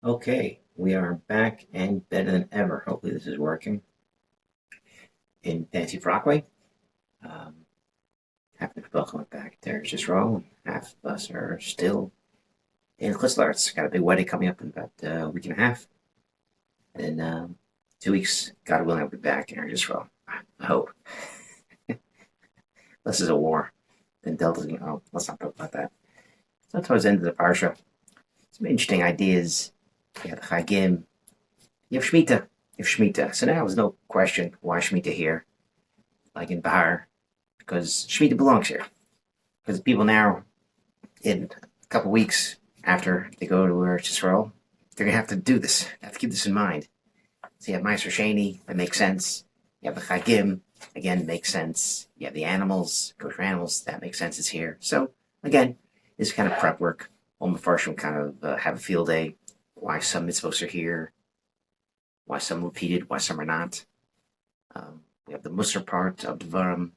Okay, we are back and better than ever. Hopefully, this is working in Fancy Brockway. Um, Half the people coming back. There's just wrong. Half of us are still in Whistler. It's got a big wedding coming up in about a week and a half. And 2 weeks, God willing, I'll be back in just wrong. I hope. This is a war. Then Delta's going, oh, let's not talk about that. So, towards the end of the Parsha, some interesting ideas. You have the Chagim. You have shmita. You have shmita. So now there's no question why shmita here, like in Bahar, because shmita belongs here. Because people now, in a couple weeks after they go to Eretz Yisrael, they're gonna have to do this. They have to keep this in mind. So you have Meiser Sheni, that makes sense. You have the Chagim, again, makes sense. You have the animals, kosher animals, that makes sense. It's here. So again, this kind of prep work. All the first will kind of have a field day. Why some mitzvos are here, why some repeated, why some are not. We have the Musar part of Devarim.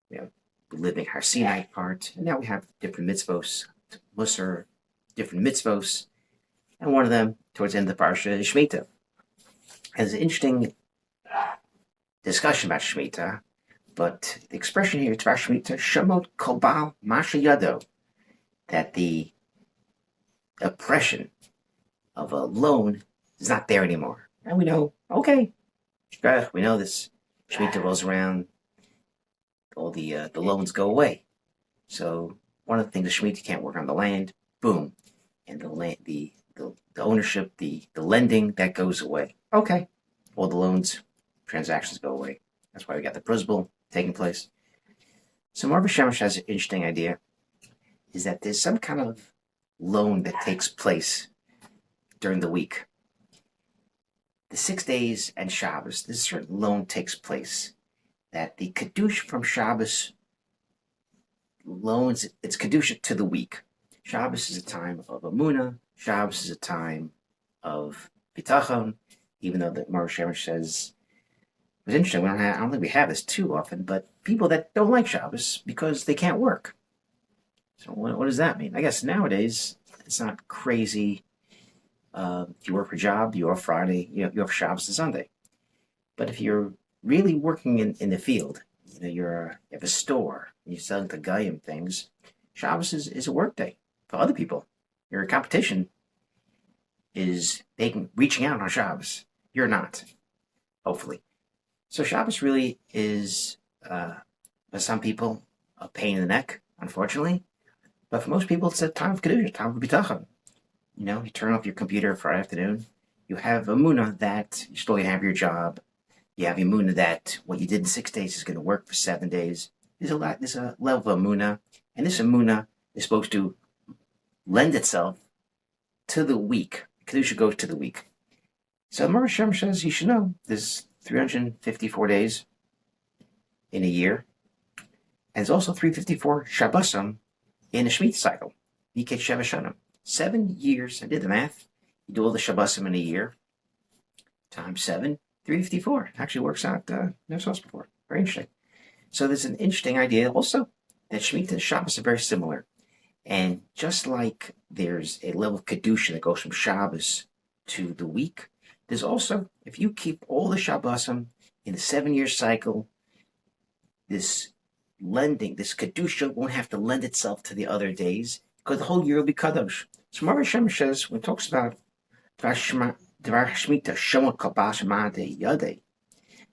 We have the living Har Sinai part, and now we have different mitzvos, Musar, different mitzvos, and one of them towards the end of the parsha is shmita. There's an interesting discussion about shmita, but the expression here, Tvar shmita, shamot kobal masha yado, that the oppression of a loan is not there anymore. And we know, okay, we know this. Shmita rolls around, all the loans go away. So one of the things the Shemitah can't work on the land, boom, and the land, the ownership, the lending that goes away. Okay, all the loans transactions go away. That's why we got the Prusbul taking place. So Marva Shemesh has an interesting idea: is that there's some kind of loan that takes place during the week. The 6 days and Shabbos, this certain loan takes place. That the Kedusha from Shabbos loans its Kedusha to the week. Shabbos is a time of Amunah. Shabbos is a time of Bitachon, even though the Mar Shemesh says it was interesting. I don't think we have this too often, but people that don't like Shabbos because they can't work. So what does that mean? I guess nowadays it's not crazy. If you work for a job, you're off Friday, you have Shabbos and Sunday. But if you're really working in the field, you have a store, you're selling to Goyim things, Shabbos is a work day for other people. Your competition is reaching out on Shabbos. You're not, hopefully. So Shabbos really is, for some people, a pain in the neck, unfortunately. But for most people, it's a time of Kedusha, time of Bitachon. You turn off your computer Friday afternoon. You have a munah that you're still going to have your job. You have Emunah that what you did in 6 days is going to work for 7 days. There's a level of Emunah, and this Emunah is supposed to lend itself to the week. Kedusha goes to the week. So Mar Hashem says you should know there's 354 days in a year, and there's also 354 Shabbosim in a Shemitah cycle. Miketz Sheva Shanim. 7 years, I did the math. You do all the Shabbosim in a year, times 7, 354. Actually works out. Never saw this before. Very interesting. So there's an interesting idea also that Shemitah and Shabbos are very similar. And just like there's a level of Kedusha that goes from Shabbos to the week, there's also, if you keep all the Shabbosim in the 7 year cycle, this Kedusha won't have to lend itself to the other days because the whole year will be Kadosh. So Mar Hashem says, when it talks about Shmita Shomot Kabash Made Yade,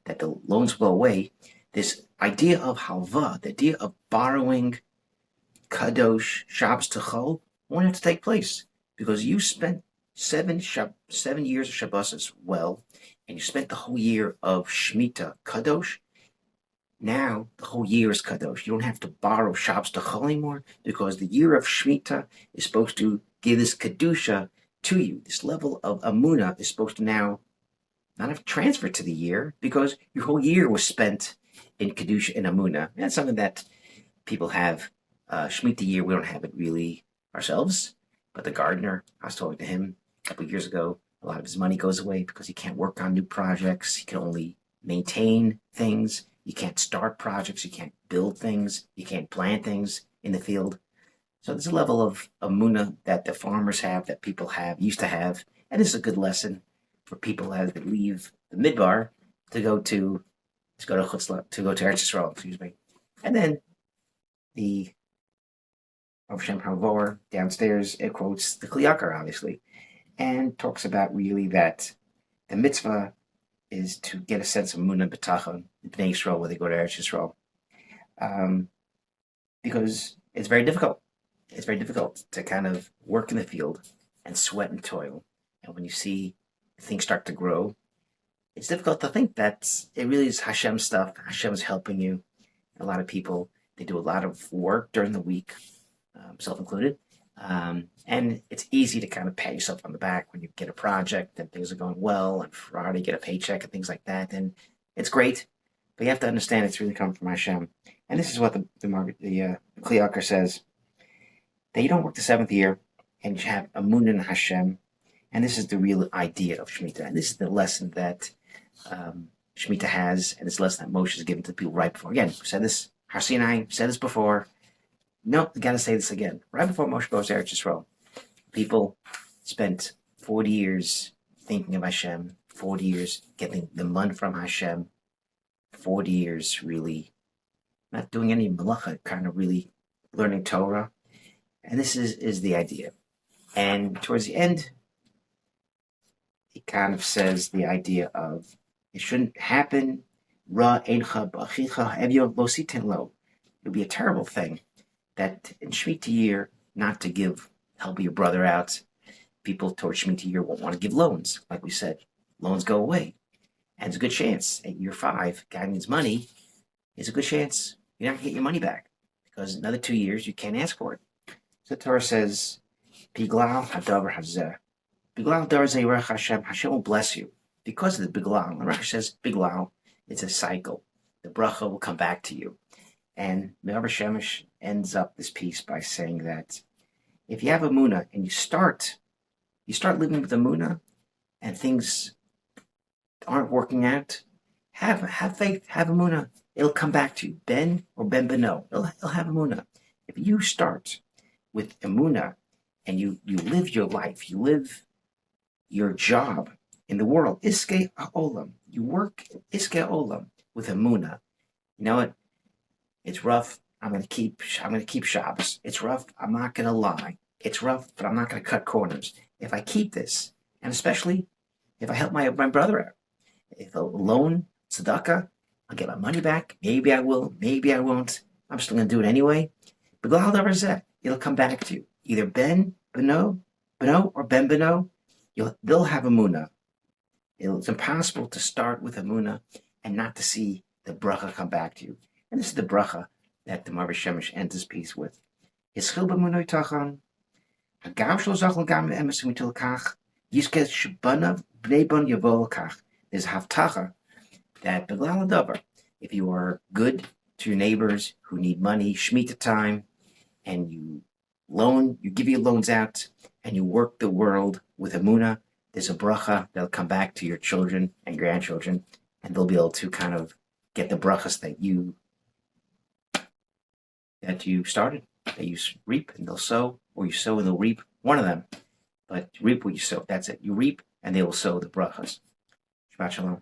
that the loans will go away, this idea of halva, the idea of borrowing kadosh Shabbos to Chol, won't have to take place because you spent 7 years of Shabbos as well, and you spent the whole year of Shemitah kadosh. Now the whole year is kadosh. You don't have to borrow Shabbos to Chol anymore because the year of Shemitah is supposed to give this kedusha to you. This level of Amunah is supposed to now not have transferred to the year because your whole year was spent in Kedusha and Amunah. And that's something that people have. Shemitah year, we don't have it really ourselves, but the gardener, I was talking to him a couple of years ago, a lot of his money goes away because he can't work on new projects. He can only maintain things. You can't start projects. You can't build things. You can't plant things in the field. So there's a level of amuna that the farmers have, that people used to have, and this is a good lesson for people as they leave the midbar to go to Eretz Yisrael, excuse me. And then the Rav Shem Havor downstairs, it quotes the Kli Yakar, obviously, and talks about really that the mitzvah is to get a sense of Munah B'tachon, B'nai Yisrael, when they go to Eretz Yisrael, because it's very difficult. It's very difficult to kind of work in the field and sweat and toil. And when you see things start to grow, it's difficult to think that it really is Hashem's stuff. Hashem's helping you. A lot of people, they do a lot of work during the week, self-included. And it's easy to kind of pat yourself on the back when you get a project and things are going well and Friday you get a paycheck and things like that. And it's great, but you have to understand it's really coming from Hashem. And this is what the Kli Yakar says, that you don't work the seventh year and you have Amun in Hashem. And this is the real idea of Shmita. And this is the lesson that Shmita has, and this lesson that Moshe is given to the people right before. Again, we said this, Har Sinai, said this before. No, we got to say this again. Right before Moshe goes to Eretz Yisrael, people spent 40 years thinking of Hashem, 40 years getting the mun from Hashem, 40 years really not doing any malacha, kind of really learning Torah. And this is the idea. And towards the end, he kind of says the idea of it shouldn't happen. It would be a terrible thing that in Shemitah year not to help your brother out. People towards Shemitah year won't want to give loans. Like we said, loans go away. And there's a good chance at year 5, guy needs money, there's a good chance you're not going to get your money back. Because another 2 years, you can't ask for it. So the Torah says, Biglal hadavar hazeh. Biglal dar zeirach Hashem. Hashem will bless you. Because of the Biglal. The Rashi says, Biglal, it's a cycle. The bracha will come back to you. And Me'aber Shemesh ends up this piece by saying that if you have Amunah and you start living with Amunah and things aren't working out, have faith, have Amunah. It'll come back to you. Ben or Ben Beno. It'll have Amunah. If you start with Amunah and you live your life, you live your job in the world, Iske Olam. You work Iske Olam with Amunah. You know what? It's rough. I'm gonna keep Shabbos. It's rough. I'm not gonna lie. It's rough, but I'm not gonna cut corners. If I keep this, and especially if I help my brother out, if a loan, tzedakah, I'll get my money back. Maybe I will. Maybe I won't. I'm still gonna do it anyway. But it'll come back to you. Either Ben Beno, or Ben Beno. They'll have Amunah. It's impossible to start with Amunah and not to see the bracha come back to you. And this is the bracha that the Me'aber Shemesh ends his piece with. Yischil b'munoi tachon, hagam shlo zachol gam emes umitul kach, yizkez shebanav bnei bon yavol kach. There's haftacha that beglal hadavar, if you are good to your neighbors who need money, shmita time, and you give your loans out, and you work the world with Amunah, there's a bracha that'll come back to your children and grandchildren, and they'll be able to kind of get the brachas that you started, that you reap and they'll sow, or you sow and they'll reap, one of them. But reap what you sow, that's it. You reap and they will sow the brachas. Shabbat shalom.